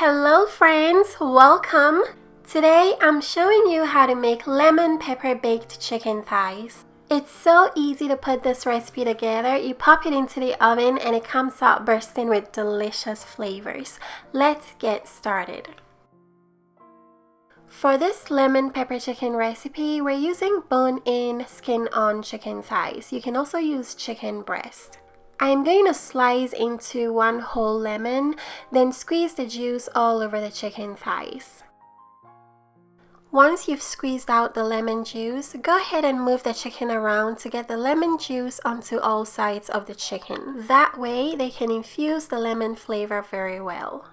Hello friends, welcome! Today I'm showing you how to make lemon pepper baked chicken thighs. It's so easy to put this recipe together. You pop it into the oven and it comes out bursting with delicious flavors. Let's get started. For this lemon pepper chicken recipe, we're using bone-in, skin-on chicken thighs. You can also use chicken breast. I'm going to slice into one whole lemon, then squeeze the juice all over the chicken thighs. Once you've squeezed out the lemon juice, go ahead and move the chicken around to get the lemon juice onto all sides of the chicken. That way, they can infuse the lemon flavor very well.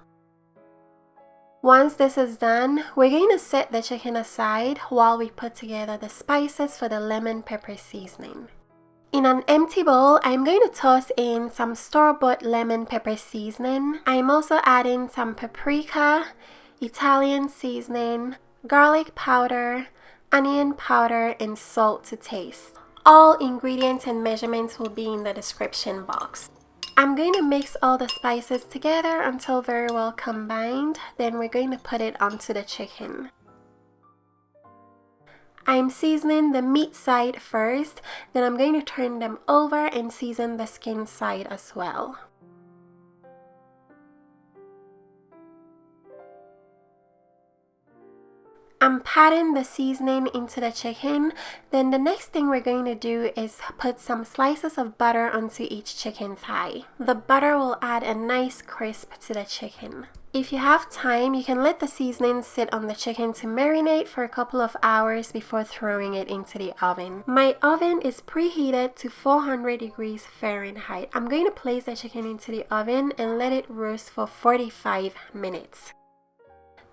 Once this is done, we're going to set the chicken aside while we put together the spices for the lemon pepper seasoning. In an empty bowl, I'm going to toss in some store-bought lemon pepper seasoning. I'm also adding some paprika, Italian seasoning, garlic powder, onion powder, and salt to taste. All ingredients and measurements will be in the description box. I'm going to mix all the spices together until very well combined. Then we're going to put it onto the chicken. I'm seasoning the meat side first, then I'm going to turn them over and season the skin side as well. I'm patting the seasoning into the chicken. Then the next thing we're going to do is put some slices of butter onto each chicken thigh. The butter will add a nice crisp to the chicken. If you have time, you can let the seasoning sit on the chicken to marinate for a couple of hours before throwing it into the oven. My oven is preheated to 400 degrees Fahrenheit. I'm going to place the chicken into the oven and let it roast for 45 minutes.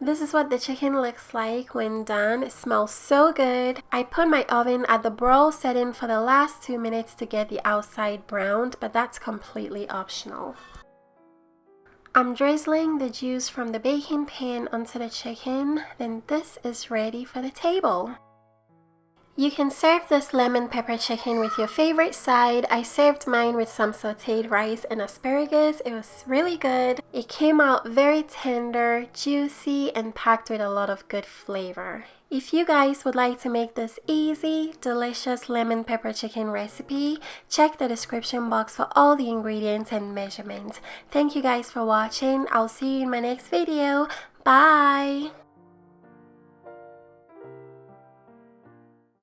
This is what the chicken looks like when done. It smells so good. I put my oven at the broil setting for the last 2 minutes to get the outside browned, but that's completely optional. I'm drizzling the juice from the baking pan onto the chicken, then this is ready for the table. You can serve this lemon pepper chicken with your favorite side. I served mine with some sauteed rice and asparagus. It was really good. It came out very tender, juicy, and packed with a lot of good flavor. If you guys would like to make this easy, delicious lemon pepper chicken recipe, check the description box for all the ingredients and measurements. Thank you guys for watching. I'll see you in my next video. Bye!